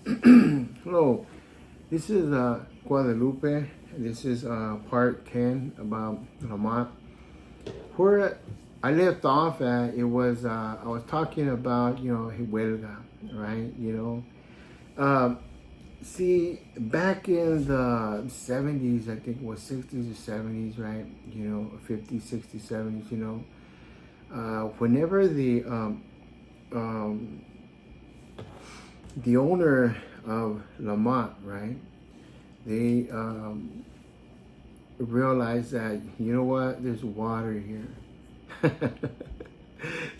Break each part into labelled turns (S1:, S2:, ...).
S1: Hello, this is Guadalupe. This is part 10 about Lamont. Where I left off at, it was, I was talking about, huelga, right? See, back in the 70s, I think it was 60s or 70s, right? 50s, 60s, 70s, whenever the owner of Lamont, right? They realized that, you know what, there's water here.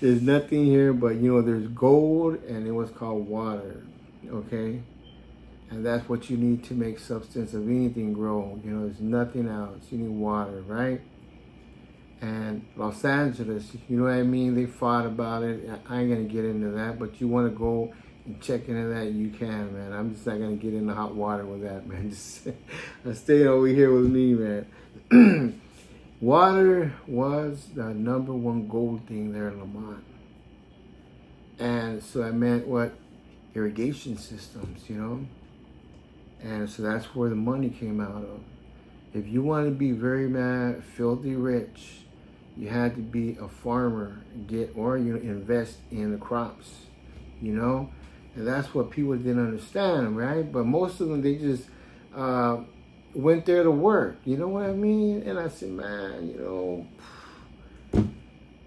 S1: There's nothing here but, there's gold and it was called water, okay? And that's what you need to make substance of anything grow. There's nothing else. You need water, right? And Los Angeles, you know what I mean? They fought about it. I ain't going to get into that, but you want to go and check into that, you can, man. I'm just not going to get into hot water with that, man. Just stay over here with me, man. Water was the #1 gold thing there in Lamont. And so I meant what? Irrigation systems, And so that's where the money came out of. If you want to be very mad, filthy rich, you had to be a farmer, invest in the crops, And that's what people didn't understand, right? But most of them, they just went there to work, you know what I mean? And I said, man,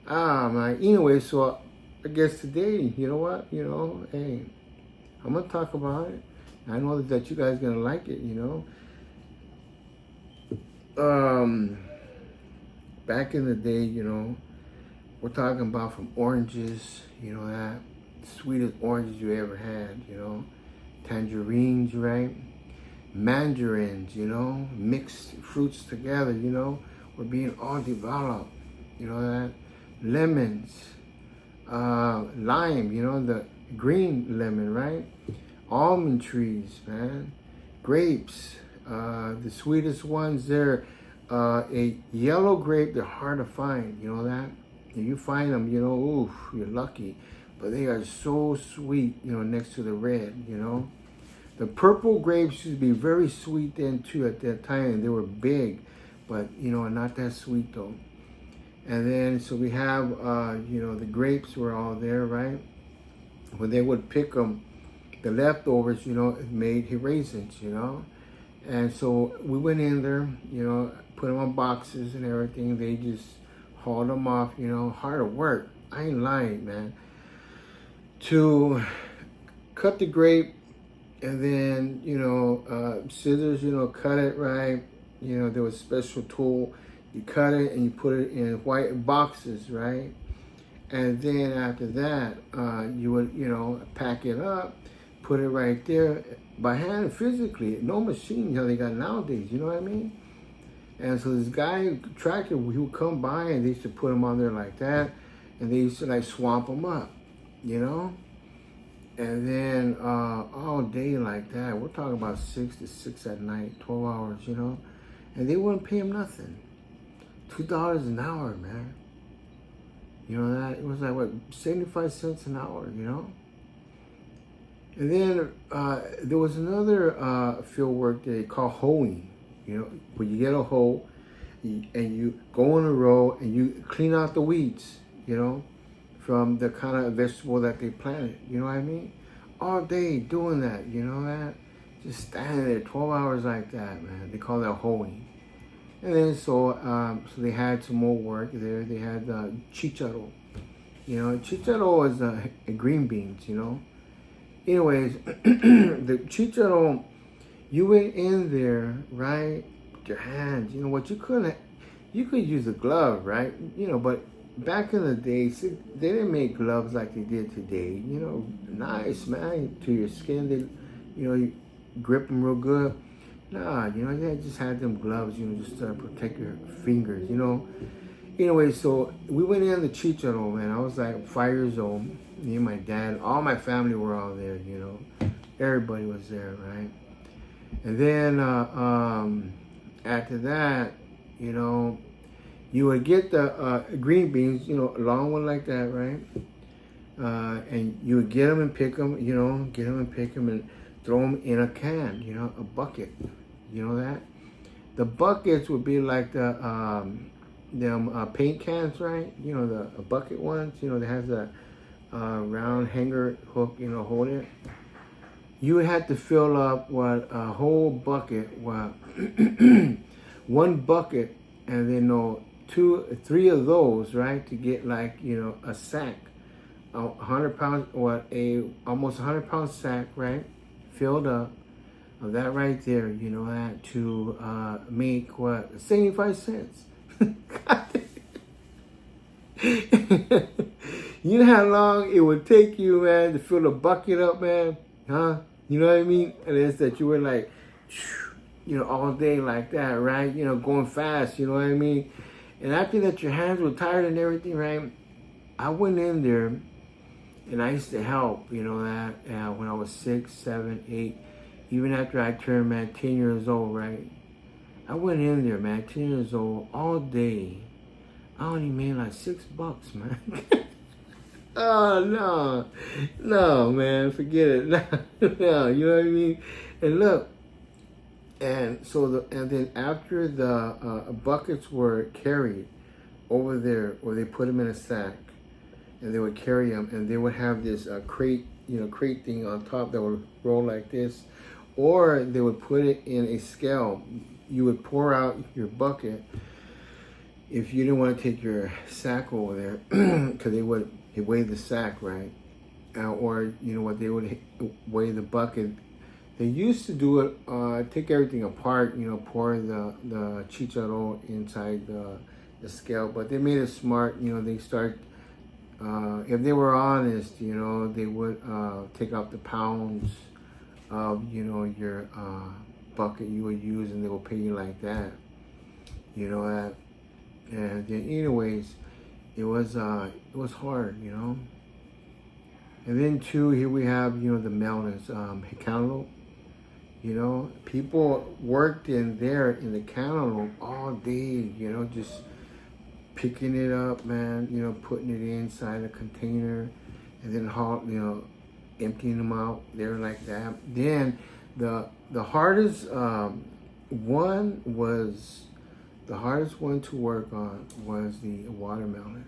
S1: man. Anyway, so I guess today, you know what? Hey, I'm going to talk about it. I know that you guys are going to like it, Back in the day, we're talking about from oranges, that sweetest oranges you ever had, tangerines, right? Mandarins, mixed fruits together, were being all developed, that lemons, lime, the green lemon, right? Almond trees, man, grapes, the sweetest ones there. A yellow grape, they're hard to find, that? If you find them, oof, you're lucky. But they are so sweet, next to the red, The purple grapes used to be very sweet then too at that time. They were big, but, not that sweet though. And then, so we have, the grapes were all there, right? When they would pick them, the leftovers, made raisins, And so we went in there, put them on boxes and everything. They just hauled them off, hard work. I ain't lying, man. To cut the grape and then, scissors, cut it right. There was a special tool. You cut it and you put it in white boxes, right? And then after that, you would, pack it up, put it right there by hand, physically. No machine, they got nowadays, you know what I mean? And so this guy, tractor, he would come by and they used to put them on there like that. And they used to like swamp them up, And then all day like that, we're talking about 6 to 6 at night, 12 hours, And they wouldn't pay him nothing. $2 an hour, man. That it was like what, 75 cents an hour, And then there was another field work they call hoeing, where you get a hoe and you go in a row and you clean out the weeds, from the kind of vegetable that they planted, you know what I mean? All day doing that, that? Just standing there 12 hours like that, man. They call that hoeing. And then so they had some more work there. They had chicharo. Chicharo is green beans, Anyways, the chicharo, you went in there, right, with your hands. What you couldn't, you could use a glove, right? But back in the day, see, they didn't make gloves like they did today. Nice, man, to your skin. They, you grip them real good. Nah, they just had them gloves, just to protect your fingers, Anyway, so we went in the chicharo, man. I was like 5 years old. Me and my dad, all my family were all there, Everybody was there, right? And then after that, you would get the green beans, a long one like that, right? And you would get them and pick them, and throw them in a can, you know, a bucket. You know that? The buckets would be like the them paint cans, right? You know, the bucket ones, you know, that has a round hanger hook, you know, hold it. You would have to fill up what a whole bucket, what one bucket, and then no 3 of those, right, to get like, you know, a sack, 100 pounds, what a almost 100-pound sack, right, filled up of that right there. You know, that to make what 75 cents. You know how long it would take you, man, to fill a bucket up, man? Huh? You know what I mean? And it's that you were like, you know, all day like that, right? You know, going fast, you know what I mean? And after that, your hands were tired and everything, right? I went in there and I used to help, you know, that when I was 6, 7, 8, even after I turned, man, 10 years old, right? I went in there, man, 10 years old, all day. I only made like $6, man. Oh no, man, forget it. No, you know what I mean. And look, and so and then after the buckets were carried over there, or they put them in a sack, and they would carry them, and they would have this crate, you know, crate thing on top that would roll like this, or they would put it in a scale. You would pour out your bucket if you didn't want to take your sack over there, because they would weigh the sack, right? Or, you know what, they would weigh the bucket. They used to do it, take everything apart, you know, pour the chicharron inside the scale, but they made it smart, you know, they start, if they were honest, you know, they would take out the pounds of, you know, your bucket you would use, and they will pay you like that, you know that. And then anyways, it was hard, you know. And then too, here we have, you know, the melons, cantaloupe. You know, people worked in there in the cantaloupe all day, you know, just picking it up, man, you know, putting it inside a container, and then you know, emptying them out there like that. Then the hardest one was the hardest one to work on was the watermelon,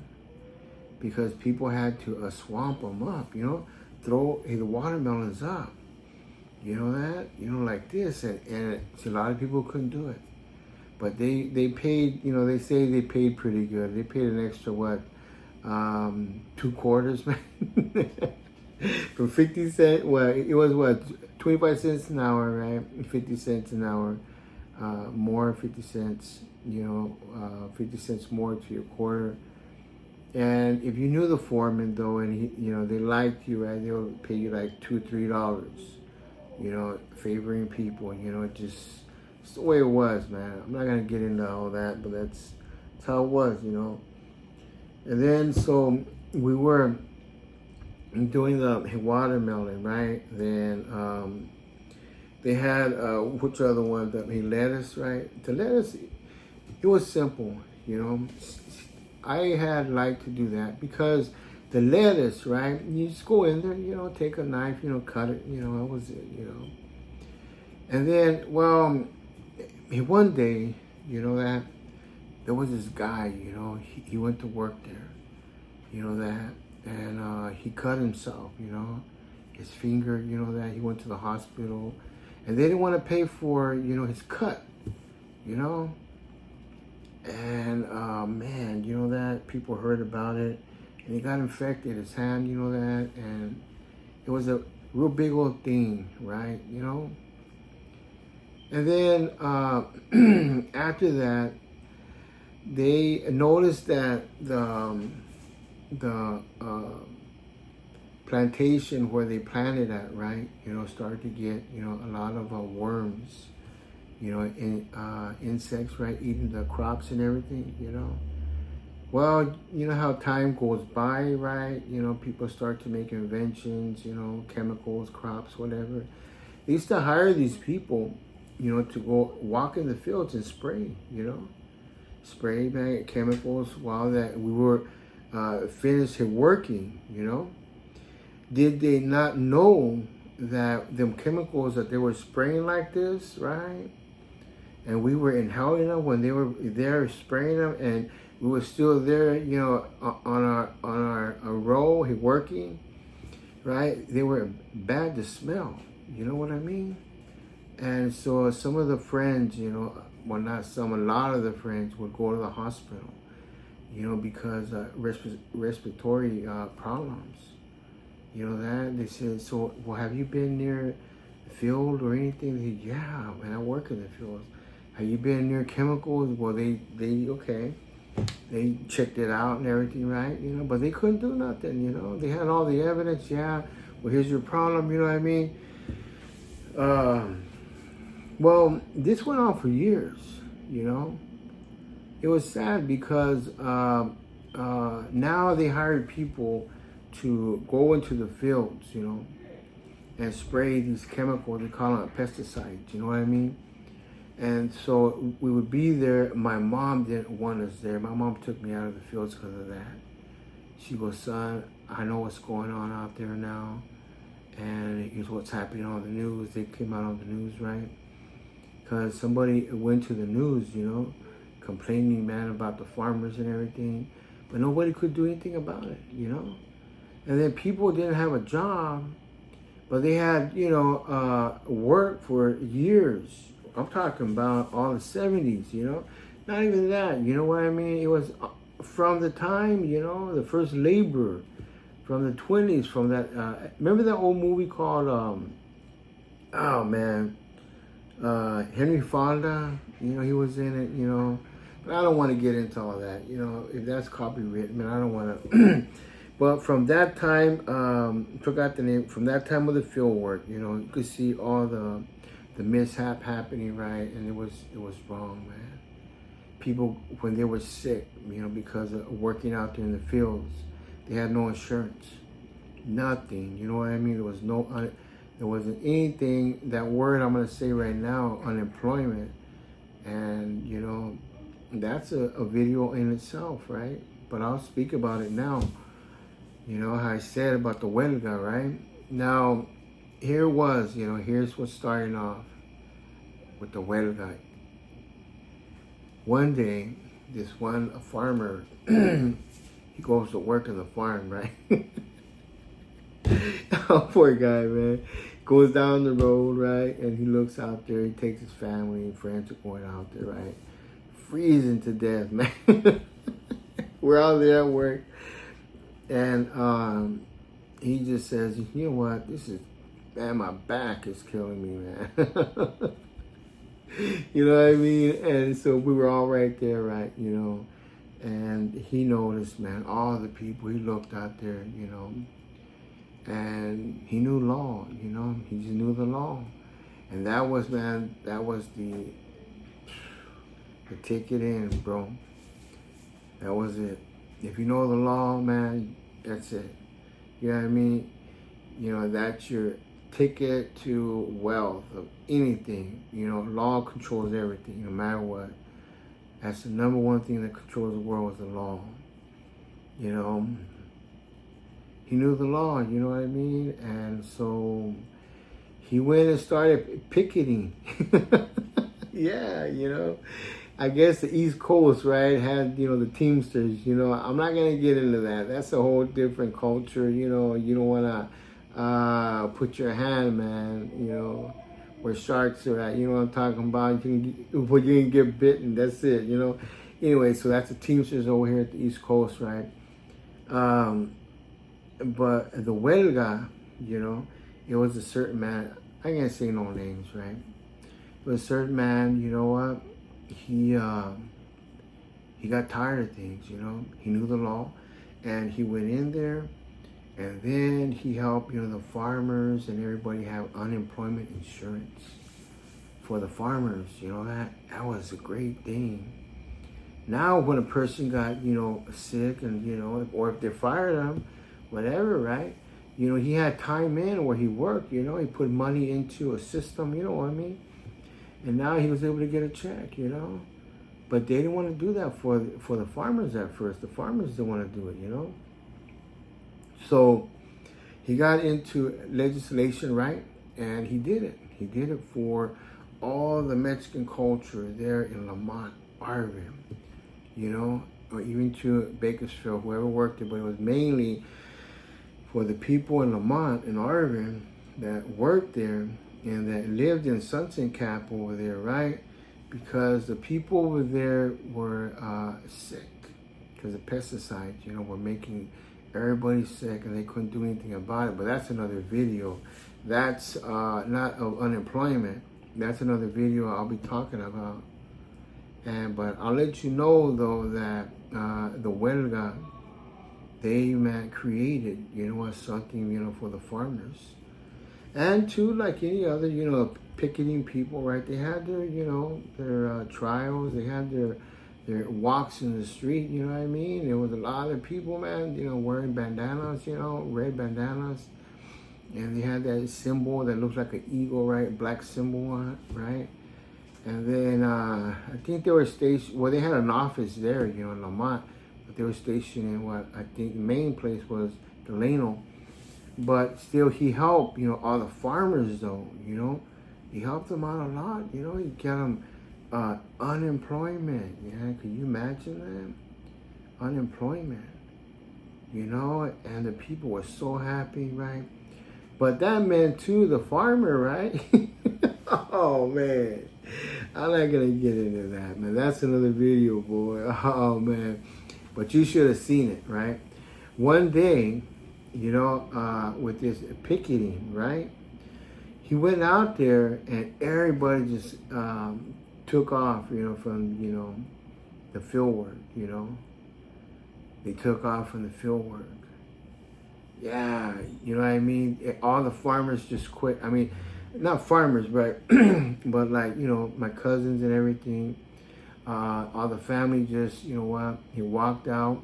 S1: because people had to swamp them up, you know, throw the watermelons up, you know that, you know, like this, and a lot of people couldn't do it, but they paid, you know, they say they paid pretty good. They paid an extra what, 2 quarters, man. From 50 cents, well, it was what, 25 cents an hour, right? 50 cents an hour, more 50 cents, you know, 50 cents more to your quarter. And if you knew the foreman though, and he, you know, they liked you, right, they would pay you like $2, $3, you know, favoring people, you know, it's the way it was, man. I'm not gonna get into all that, but that's how it was, you know. And then so we were doing the watermelon, right? Then they had which other one? The lettuce, right? The lettuce, it was simple, you know. I had liked to do that because the lettuce, right? You just go in there, you know, take a knife, you know, cut it, you know, that was it, you know. And then, well, one day, you know, that there was this guy, you know, he went to work there, you know that, and he cut himself, you know, his finger, you know that. He went to the hospital, and they didn't want to pay for, you know, his cut, you know. And man, you know that, people heard about it, and he got infected, his hand, you know that, and it was a real big old thing, right, you know. And then after that, they noticed that the plantation where they planted at, right, you know, started to get, you know, a lot of worms, you know, insects, right, eating the crops and everything, you know. Well, you know how time goes by, right? You know, people start to make inventions, you know, chemicals, crops, whatever. They used to hire these people, you know, to go walk in the fields and spray, you know, spray, man, chemicals while that we were finished working, you know. Did they not know that them chemicals that they were spraying like this, right? And we were inhaling them when they were there spraying them, and we were still there, you know, on our row working, right? They were bad to smell. You know what I mean? And so some of the friends, you know, well, not some, a lot of the friends would go to the hospital, you know, because respiratory problems. You know that? They said, so, well, have you been near the field or anything? They said, yeah, man, I work in the fields. Have you been near chemicals? Well, they okay. They checked it out and everything, right? You know, but they couldn't do nothing, you know. They had all the evidence, yeah. Well, here's your problem, you know what I mean? Well, this went on for years, you know. It was sad because now they hired people to go into the fields, you know, and spray these chemicals. They call them pesticides, you know what I mean? And so we would be there. My mom didn't want us there. My mom took me out of the fields because of that. She goes, son, I know what's going on out there now. And here's what's happening on the news. They came out on the news, right? Because somebody went to the news, you know, complaining, man, about the farmers and everything. But nobody could do anything about it, you know? And then people didn't have a job, but they had, you know, work for years. I'm talking about all the 70s, you know? Not even that, you know what I mean? It was from the time, you know, the first labor, from the 20s, from that, remember that old movie called, oh man, Henry Fonda? You know, he was in it, you know? But I don't want to get into all that, you know, if that's copyrighted, man, I don't want to. But from that time, forgot the name, from that time of the field work, you know, you could see all the mishap happening, right? And it was wrong, man. People, when they were sick, you know, because of working out there in the fields, they had no insurance, nothing. You know what I mean? There wasn't anything. That word I'm gonna say right now, unemployment, and you know, that's a video in itself, right? But I'll speak about it now. You know how I said about the huelga, right? Now, here was, you know, here's what's starting off with the huelga. One day, this one farmer, he goes to work in the farm, right? Oh, poor guy, man. Goes down the road, right? And he looks out there. He takes his family and friends are going out there, right? Freezing to death, man. We're out there at work. And he just says, you know what? This is, man, my back is killing me, man. You know what I mean? And so we were all right there, right? You know, and he noticed, man, all the people. He looked out there, you know, and he knew law, you know. He just knew the law. And that was, man, that was the ticket in, bro. That was it. If you know the law, man, that's it. You know what I mean? You know, that's your ticket to wealth of anything. You know, law controls everything, no matter what. That's the number one thing that controls the world is the law. You know, he knew the law, you know what I mean? And so he went and started picketing. Yeah, you know. I guess the East Coast, right, had, you know, the Teamsters, you know. I'm not going to get into that. That's a whole different culture, you know. You don't want to put your hand, man, you know, where sharks are at. You know what I'm talking about? You can get bitten. That's it, you know. Anyway, so that's the Teamsters over here at the East Coast, right? But the huelga, you know, it was a certain man. I can't say no names, right? It was a certain man, you know what? He got tired of things, you know. He knew the law, and he went in there, and then he helped, you know, the farmers and everybody have unemployment insurance for the farmers. You know, that was a great thing. Now, when a person got, you know, sick, and you know, or if they fired him, whatever, right? You know, he had time in where he worked. You know, he put money into a system. You know what I mean? And now he was able to get a check, you know. But they didn't want to do that for the farmers at first. The farmers didn't want to do it, you know. So he got into legislation, right? And he did it. He did it for all the Mexican culture there in Lamont, Arvin, you know, or even to Bakersfield, whoever worked it, but it was mainly for the people in Lamont and Arvin that worked there and that lived in Sunset Cap over there, right? Because the people over there were sick because of pesticides, you know, were making everybody sick and they couldn't do anything about it. But that's another video. That's not of unemployment. That's another video I'll be talking about. But I'll let you know though that the huelga they created, you know, something, you know, for the farmers. And too, like any other, you know, picketing people, right? They had their, you know, their trials. They had their walks in the street, you know what I mean? There was a lot of people, man, you know, wearing bandanas, you know, red bandanas. And they had that symbol that looks like an eagle, right? Black symbol on it, right? And then I think they were stationed, well, they had an office there, you know, in Lamont. But they were stationed in what I think the main place was Delano. But still, he helped, you know, all the farmers, though, you know. He helped them out a lot, you know. He got them unemployment, yeah. Can you imagine that? Unemployment, you know. And the people were so happy, right? But that meant, too, the farmer, right? Oh, man. I'm not going to get into that, man. That's another video, boy. Oh, man. But you should have seen it, right? One day, you know, with this picketing, right? He went out there and everybody just took off, you know, from, you know, the field work, you know. They took off from the field work. Yeah, you know what I mean? All the farmers just quit. I mean, not farmers, but, but like, you know, my cousins and everything. All the family just, you know what, he walked out.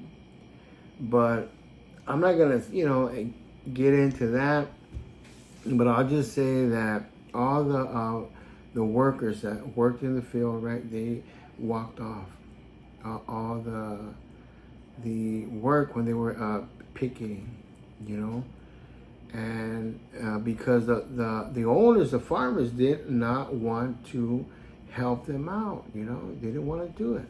S1: But I'm not gonna, you know, get into that, but I'll just say that all the workers that worked in the field, right, they walked off. All the work when they were picketing, you know, and because the owners, the farmers, did not want to help them out, you know, they didn't want to do it.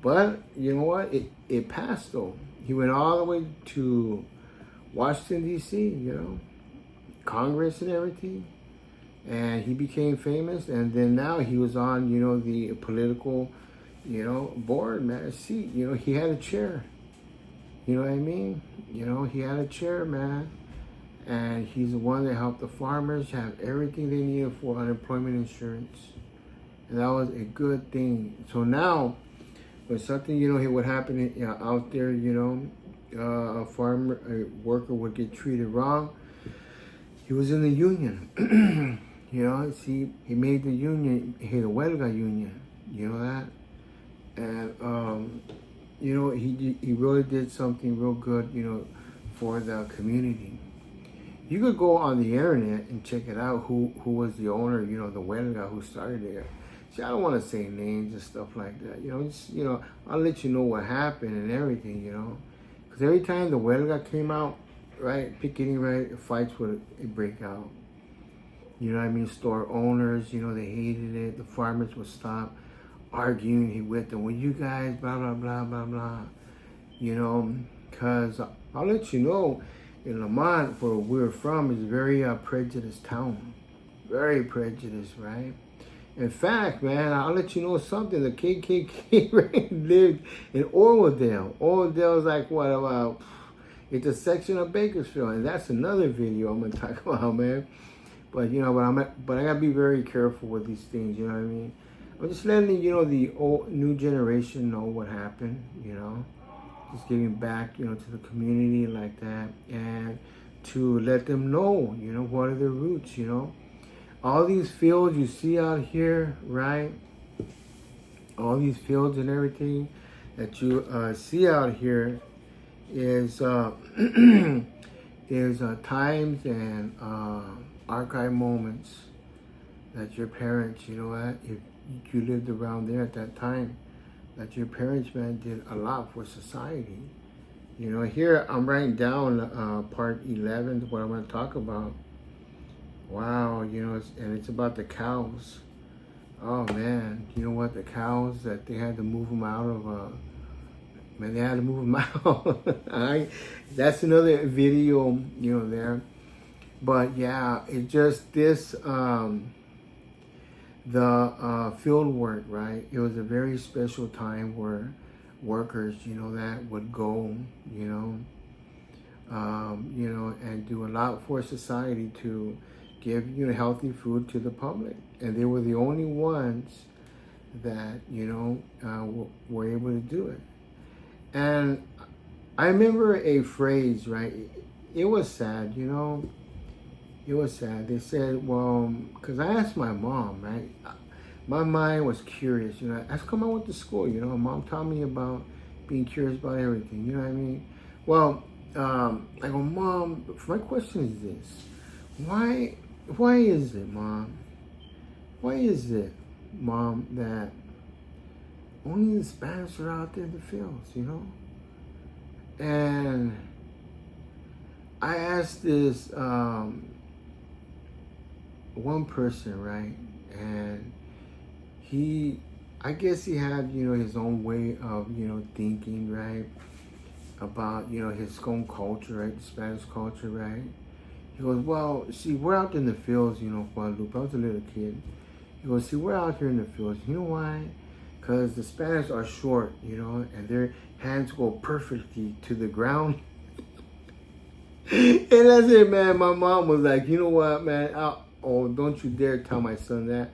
S1: But you know what? It passed though. He went all the way to Washington, D.C., you know, Congress and everything. And he became famous. And then now he was on, you know, the political, you know, board, man, a seat. You know, he had a chair. You know what I mean? You know, he had a chair, man. And he's the one that helped the farmers have everything they needed for unemployment insurance. And that was a good thing. So now, when something, you know, would happen out there, you know, a farmer, a worker would get treated wrong. He was in the union. You know, see, he made the union, the huelga union, you know that? And, you know, he really did something real good, you know, for the community. You could go on the internet and check it out, who was the owner, you know, the huelga, who started it. See, I don't want to say names and stuff like that. You know, just, you know, I'll let you know what happened and everything, you know. Because every time the huelga came out, right, picketing, right, fights would break out. You know what I mean? Store owners, you know, they hated it. The farmers would stop arguing with them. Well, you guys, blah, blah, blah, blah, blah. You know, because I'll let you know, in Lamont, where we're from, is a very prejudiced town. Very prejudiced, right? In fact, man, I'll let you know something. The KKK lived in Oildale. Oildale is like, what, about, it's a section of Bakersfield. And that's another video I'm going to talk about, man. But, you know, but I got to be very careful with these things, you know what I mean? I'm just letting, you know, the new generation know what happened, you know. Just giving back, you know, to the community like that. And to let them know, you know, what are their roots, you know. All these fields you see out here, right? All these fields and everything that you see out here is times and archive moments that your parents, you know what, if you lived around there at that time, that your parents, man, did a lot for society. You know, here I'm writing down part 11, what I'm going to talk about. Wow, you know, and it's about the cows. Oh man, you know what? The cows that they had to move them out of. Man, they had to move them out. That's another video, you know, there. But yeah, it just this the field work, right? It was a very special time where workers, you know, that would go, you know, and do a lot for society to give, you know, healthy food to the public. And they were the only ones that, you know, were able to do it. And I remember a phrase, right? It was sad, you know. It was sad. They said, well, because I asked my mom, right? My mind was curious, you know. That's come I went to school, you know. Mom taught me about being curious about everything, you know what I mean? Well, I go, Mom, my question is this. Why is it, Mom? Why is it, Mom, that only the Spanish are out there in the fields, you know? And I asked this one person, right? And I guess he had, you know, his own way of, you know, thinking, right? About, you know, his own culture, right? The Spanish culture, right? He goes, well, see, we're out in the fields, you know, Guadalupe. I was a little kid. He goes, see, we're out here in the fields. You know why? Because the Spanish are short, you know, and their hands go perfectly to the ground. And that's it, man. My mom was like, you know what, man? Oh, don't you dare tell my son that.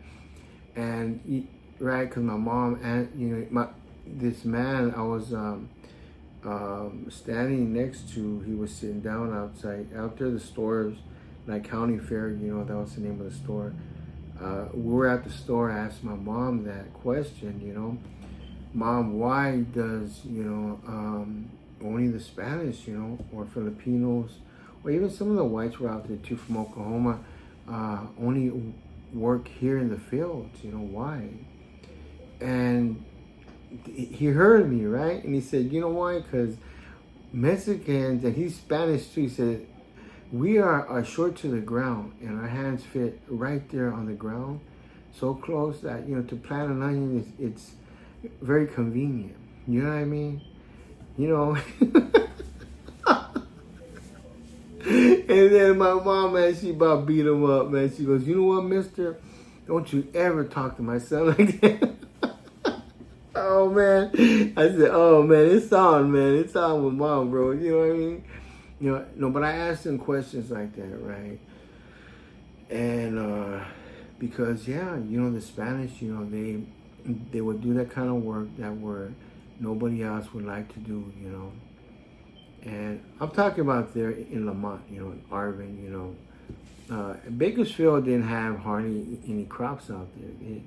S1: And right, because my mom and you know this man I was standing next to, he was sitting down out there. The stores, like County Fair, you know, that was the name of the store. We were at the store. I asked my mom that question, you know, Mom, why does, you know, only the Spanish, you know, or Filipinos, or even some of the whites were out there too from Oklahoma, only work here in the fields, you know, why? And he heard me, right? And he said, you know why? Because Mexicans, and he's Spanish too, he said, we are short to the ground and our hands fit right there on the ground, so close that, you know, to plant an onion, it's very convenient. You know what I mean? You know. And then my mom, man, she about beat him up, man. She goes, you know what, mister? Don't you ever talk to my son like that. Oh, man. I said, oh, man, it's on, man. It's on with mom, bro. You know what I mean? You know, no, but I asked him questions like that, right? And because, yeah, you know, the Spanish, you know, they would do that kind of work that where nobody else would like to do, you know. And I'm talking about there in Lamont, you know, in Arvin, you know. Bakersfield didn't have hardly any crops out there.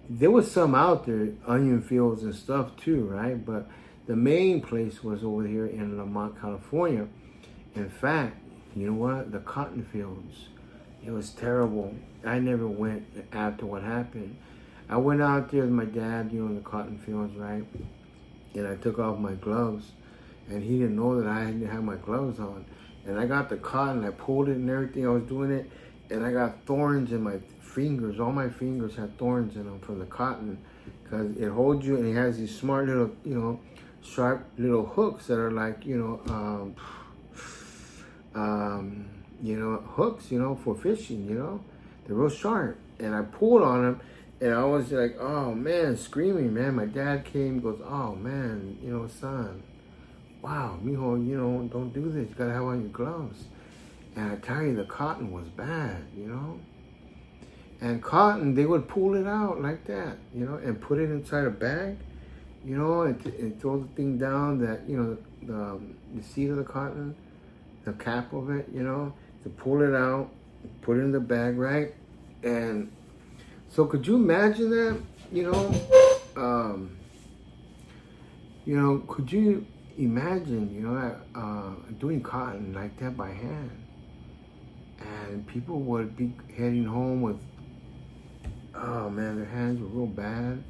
S1: There was some out there, onion fields and stuff too, right? But the main place was over here in Lamont, California. In fact, you know what? The cotton fields, it was terrible. I never went after what happened. I went out there with my dad, you know, in the cotton fields, right? And I took off my gloves. And he didn't know that I didn't have my gloves on. And I got the cotton, I pulled it and everything, I was doing it, and I got thorns in my fingers. All my fingers had thorns in them from the cotton, because it holds you, and it has these smart little, you know, sharp little hooks that are like, you know, hooks, you know, for fishing, you know. They're real sharp. And I pulled on them, and I was like, oh man, screaming, man. My dad came, goes, oh man, you know, son, wow, mijo, you know, don't do this. You gotta have on your gloves. And I tell you, the cotton was bad, you know. And cotton, they would pull it out like that, you know, and put it inside a bag, you know, and throw the thing down that, you know, the seed of the cotton, the cap of it, you know, to pull it out, put it in the bag, right? And so could you imagine that, you know, could you imagine, you know, doing cotton like that by hand, and people would be heading home with, oh man, their hands were real bad.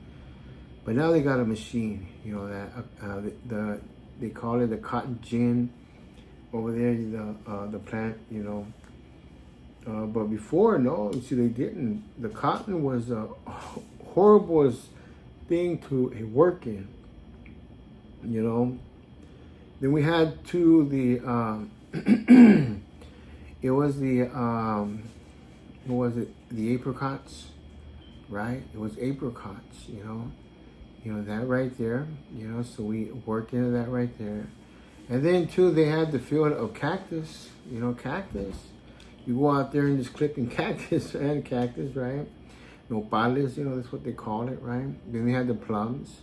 S1: But now they got a machine, you know, that They call it the cotton gin over there, the plant, but before, no, see, they didn't. The cotton was a horrible thing to work in, Then we had it was what was it? The apricots, right? It was apricots, that right there, so we worked into that right there. And then too, they had the field of cactus, cactus. You go out there and just clipping cactus, right? Nopales, that's what they call it, right? Then they had the plums.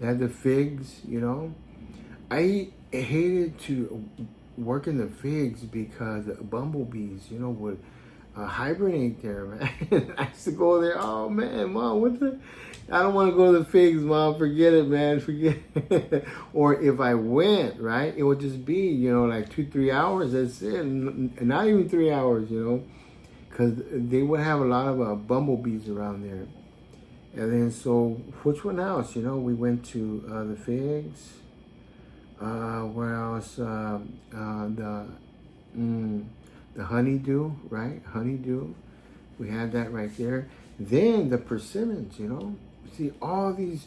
S1: They had the figs, I hated to work in the figs because the bumblebees, would hibernate there, man. I used to go there, oh man, Mom, I don't want to go to the figs, Mom, forget it, man, forget it. Or if I went, right, it would just be, like 2-3 hours, that's it, not even 3 hours, because they would have a lot of bumblebees around there. And then, so, which one else, we went to the figs, where else, the honeydew, right? Honeydew. We had that right there. Then the persimmons, See, all these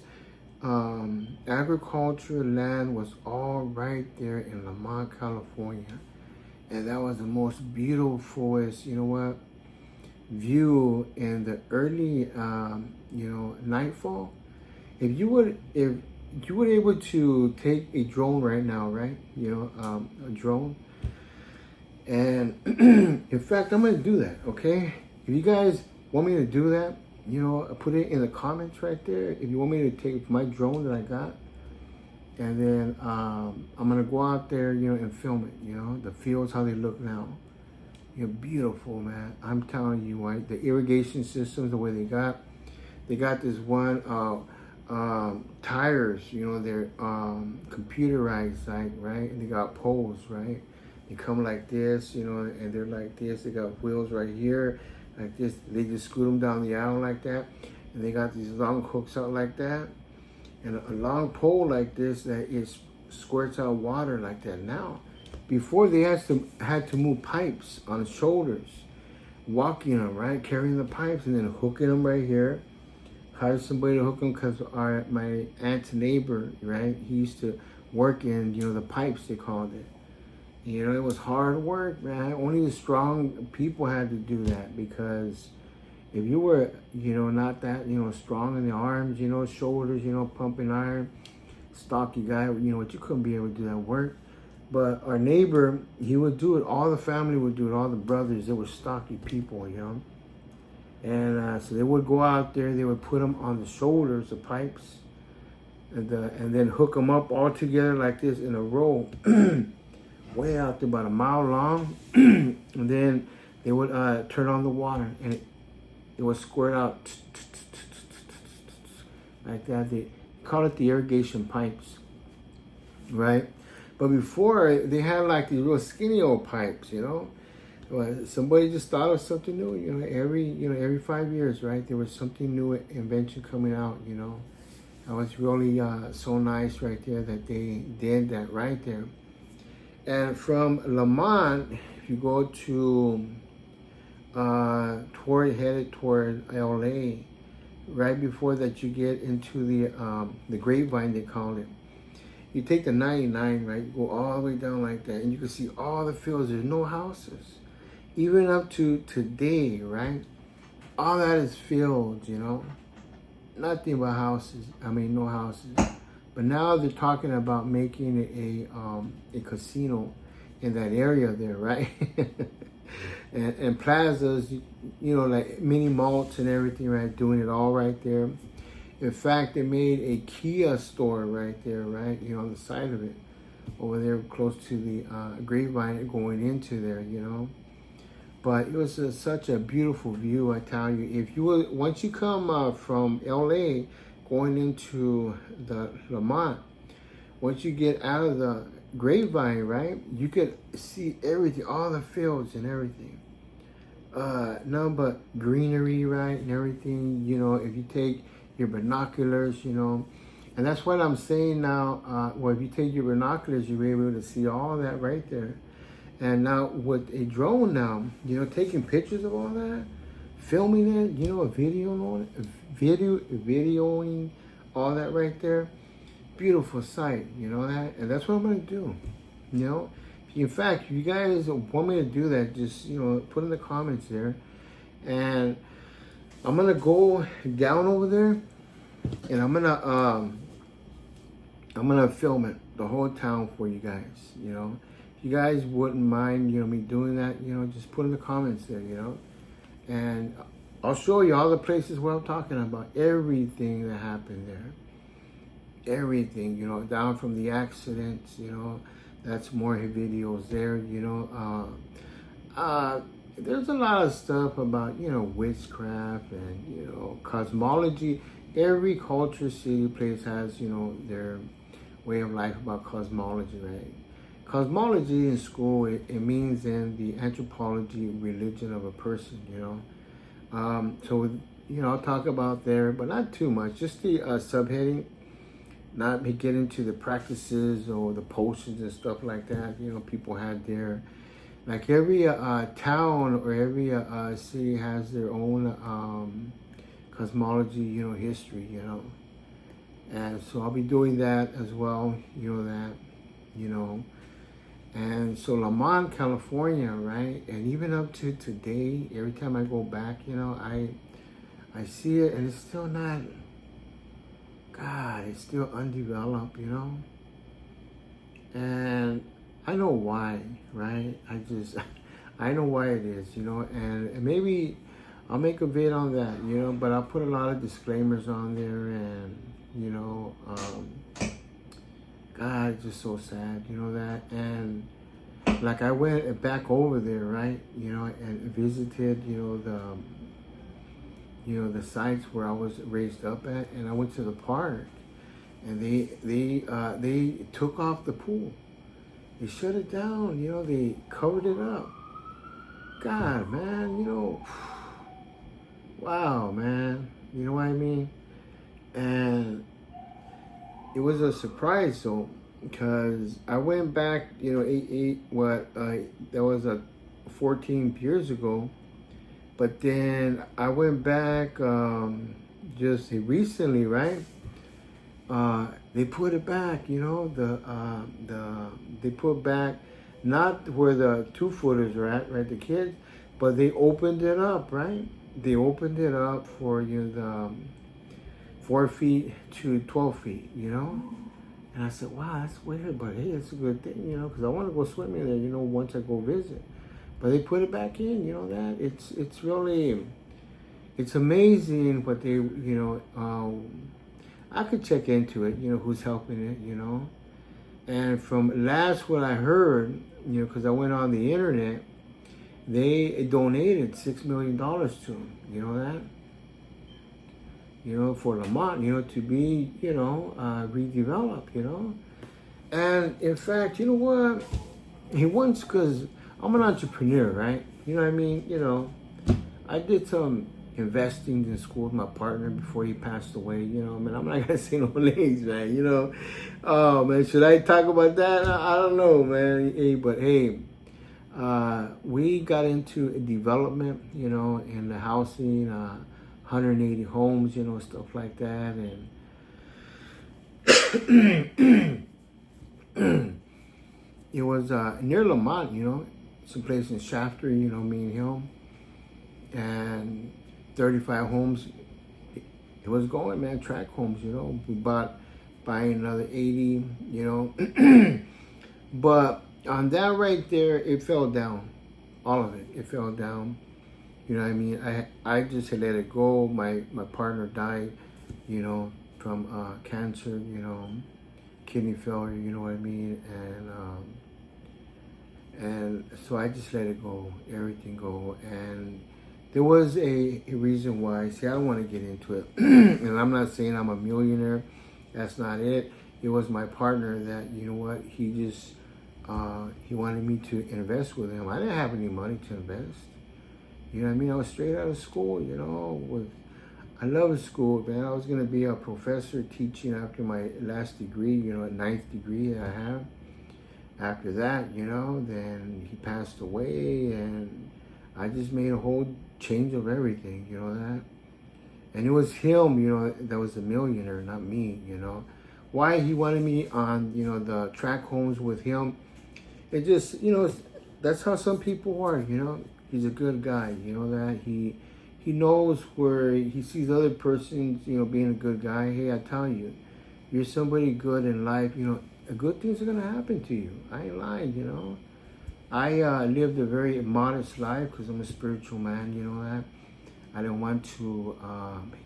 S1: agriculture land was all right there in Lamont, California. And that was the most beautiful, view in the early, nightfall. If you were able to take a drone right now, right? A drone. And in fact, I'm going to do that, okay? If you guys want me to do that, put it in the comments right there. If you want me to take my drone that I got, and then I'm going to go out there, and film it, the fields, how they look now. Beautiful, man. I'm telling you, right? The irrigation systems, the way they got this one, tires, they're computerized, right? And they got poles, right? They come like this, and they're like this. They got wheels right here, like this. They just scoot them down the aisle like that. And they got these long hooks out like that. And a long pole like this that it squirts out water like that. Now, before they had to move pipes on the shoulders, walking them, right? Carrying the pipes and then hooking them right here. Hire somebody to hook them because my aunt's neighbor, right? He used to work in, the pipes, they called it. It was hard work, man. Only the strong people had to do that, because if you were, not that, strong in the arms, shoulders, pumping iron, stocky guy, you couldn't be able to do that work. But our neighbor, he would do it. All the family would do it. All the brothers, they were stocky people, And so they would go out there. They would put them on the shoulders, the pipes, and then hook them up all together like this in a row. Way out there, about a mile long. And then they would turn on the water, and it would squirt out like that. They call it the irrigation pipes, right? But before, they had like these real skinny old pipes, Somebody just thought of something new, every 5 years, right? There was something new invention coming out, That was really so nice right there that they did that right there. And from Lamont, if you go to headed toward LA, right before that you get into the Grapevine, they call it. You take the 99, right? You go all the way down like that, and you can see all the fields. There's no houses, even up to today, right? All that is fields, Nothing but houses. No houses. But now they're talking about making a casino in that area there, right? and plazas, like mini malls and everything, right? Doing it all right there. In fact, they made a Kia store right there, right? On the side of it, over there close to the Grapevine going into there, But it was such a beautiful view, I tell you. Once you come from LA, going into the Lamont, once you get out of the Grapevine, right, you could see everything, all the fields and everything. None but greenery, right, and everything. If you take your binoculars, And that's what I'm saying now. Well, if you take your binoculars, you'll be able to see all that right there. And now with a drone now, taking pictures of all that, filming it, a video on it, videoing all that right there, beautiful sight, that, and that's what I'm gonna do, In fact, if you guys want me to do that, just put in the comments there, and I'm gonna go down over there, and I'm gonna film it, the whole town for you guys, If you guys wouldn't mind, me doing that, just put in the comments there, And I'll show you all the places where I'm talking about, everything that happened there. Everything, down from the accidents, that's more videos there, there's a lot of stuff about, witchcraft and, cosmology. Every culture, city, place has, their way of life about cosmology, right? Cosmology in school, it means in the anthropology religion of a person, So, I'll talk about there, but not too much. Just the subheading, not be get into the practices or the potions and stuff like that, people had their, like every town or every city has their own cosmology, history, And so I'll be doing that as well, And so Lamont, California, right? And even up to today, every time I go back, I see it and it's still not, God, it's still undeveloped, And I know why, right? I know why it is, and maybe I'll make a vid on that, but I'll put a lot of disclaimers on there and, God, it's just so sad, that. And like I went back over there, right, and visited, the sites where I was raised up at, and I went to the park, and they took off the pool. They shut it down, they covered it up. God, man, wow, man, you know what I mean? And it was a surprise, though, because I went back, that was 14 years ago, but then I went back just recently, right? They put it back, they put back not where the 2-footers are at, right, the kids, but they opened it up, right? They opened it up for the 4 feet to 12 feet, And I said, wow, that's weird, but hey, it's a good thing, because I want to go swimming there, once I go visit. But they put it back in, that it's really, it's amazing what they, I could check into it, who's helping it, And from last what I heard, because I went on the internet, they donated $6 million to them, that? For Lamont, to be, redeveloped, And in fact, you know what? He wants, because I'm an entrepreneur, right? You know what I mean? I did some investing in school with my partner before he passed away, I'm not gonna say no names, man, Oh, man, should I talk about that? I don't know, man. Hey, but hey, we got into a development, in the housing, 180 homes, stuff like that, and it was near Lamont, someplace in Shafter, Mean Hill, and 35 homes. It was going, man, tract homes, We buying another 80, But on that right there, it fell down. All of it. It fell down. You know what I mean? I just let it go. My partner died, from cancer, kidney failure, you know what I mean? And so I just let it go, everything go. And there was a reason why. See, I don't want to get into it. And I'm not saying I'm a millionaire. That's not it. It was my partner that, he just, he wanted me to invest with him. I didn't have any money to invest. You know what I mean? I was straight out of school, I love school, man. I was going to be a professor teaching after my last degree, a ninth degree that I have. After that, then he passed away, and I just made a whole change of everything, that. And it was him, that was the millionaire, not me, Why he wanted me on, the track homes with him, it just, that's how some people are, He's a good guy, that he knows where he sees other persons, being a good guy. Hey, I tell you, you're somebody good in life, good things are going to happen to you. I ain't lying, I lived a very modest life because I'm a spiritual man, that. I didn't want to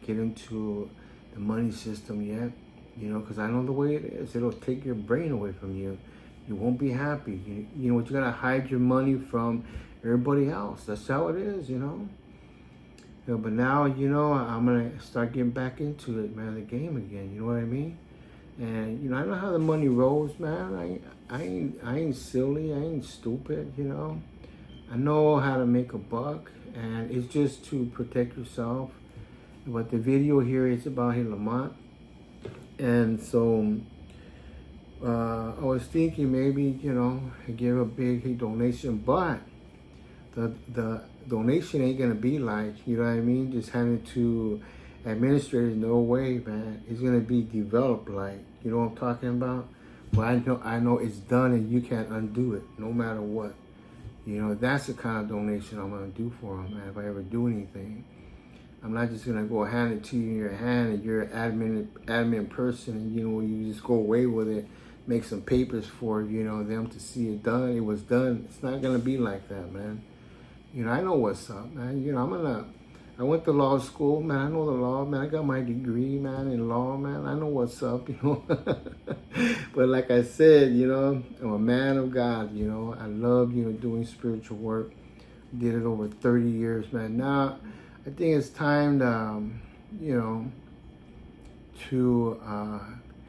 S1: get into the money system yet, because I know the way it is. It'll take your brain away from you. You won't be happy. You gotta hide your money from everybody else. That's how it is, But now, I'm gonna start getting back into it, man, the game again. You know what I mean? And I know how the money rolls, man. I ain't silly. I ain't stupid. I know how to make a buck, and it's just to protect yourself. But the video here is about Lamont, and so I was thinking maybe give a big donation, but the donation ain't gonna be like, what I mean, just handed to administrators. No way, man. It's gonna be developed like, what I'm talking about. Well, I know it's done, and you can't undo it, no matter what. That's the kind of donation I'm gonna do for them, man. If I ever do anything, I'm not just gonna go hand it to you in your hand, and you're an admin person, and you just go away with it, make some papers for them to see it done. It was done. It's not gonna be like that, man. I know what's up, man. I went to law school, man. I know the law, man. I got my degree, man, in law, man. I know what's up, But like I said, I'm a man of God, I love, doing spiritual work. Did it over 30 years, man. Now, I think it's time to, to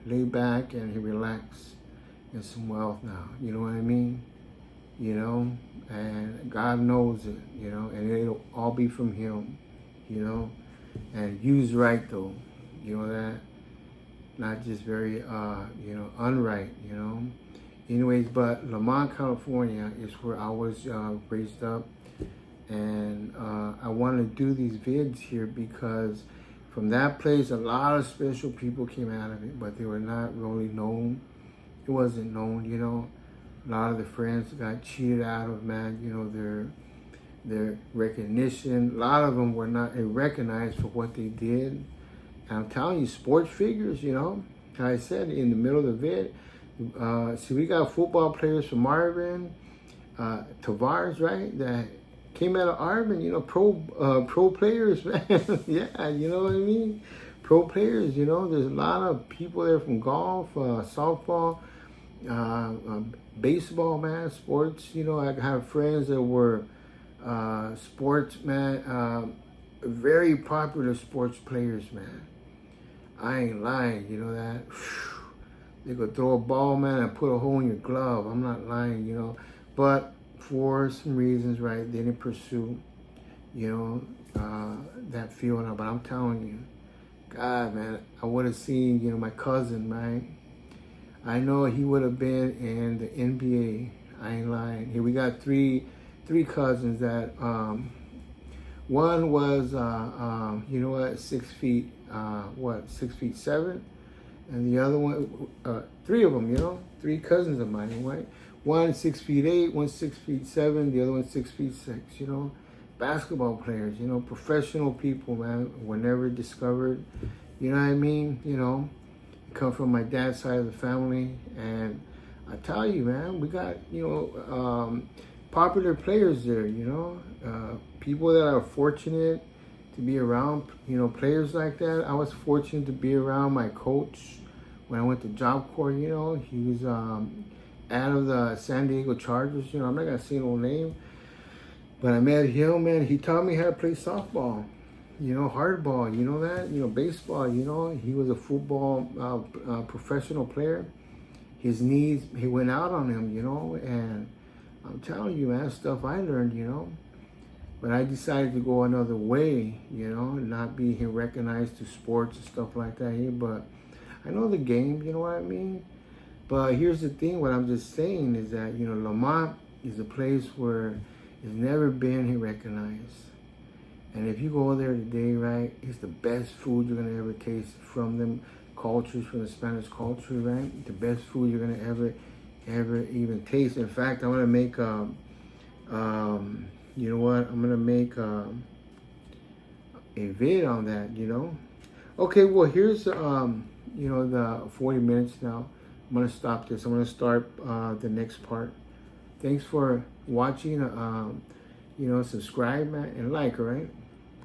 S1: lay back and relax in some wealth now. You know what I mean? And God knows it, and it'll all be from Him, and used right though, that, not just very, unright, Anyways, but Lamont, California is where I was raised up, and I want to do these vids here because from that place, a lot of special people came out of it, but they were not really known. It wasn't known, A lot of the friends got cheated out of, man, their recognition. A lot of them were not recognized for what they did. And I'm telling you, sports figures, like I said in the middle of the vid, see, we got football players from Marvin, Tavares, right, that came out of Arvin, pro players, man. Yeah, you know what I mean? Pro players, there's a lot of people there from golf, softball, baseball, man, sports. I have friends that were sports, man, very popular sports players, man. I ain't lying, that. They could throw a ball, man, and put a hole in your glove. I'm not lying, But for some reasons, right, they didn't pursue, that field. But I'm telling you, God, man, I would have seen, my cousin, right? I know he would have been in the NBA. I ain't lying. Here we got three cousins that one was 6 feet 6'7", and the other one 3 of them, 3 cousins of mine, right? One 6'8", one 6'7", the other one 6'6", basketball players, professional people, man, were never discovered. You know what I mean? Come from my dad's side of the family, and I tell you, man, we got popular players there, people that are fortunate to be around, players like that. I was fortunate to be around my coach when I went to Job Corps. He was out of the San Diego Chargers. I'm not gonna say no name, but I met him, man. He taught me how to play softball. Hardball, that, baseball, he was a football professional player. His knees, he went out on him, and I'm telling you, man, stuff I learned, But I decided to go another way, you know, not being recognized to sports and stuff like that here. But I know the game, you know what I mean? But here's the thing, what I'm just saying is that, you know, Lamont is a place where it's never been recognized. And if you go there today, right, it's the best food you're going to ever taste from them cultures, from the Spanish culture, right? The best food you're going to ever even taste. In fact, I'm going to make, you know what, I'm going to make a vid on that, you know? Okay, well, here's, you know, the 40 minutes now. I'm going to stop this. I'm going to start the next part. Thanks for watching. You know, subscribe and like, all right?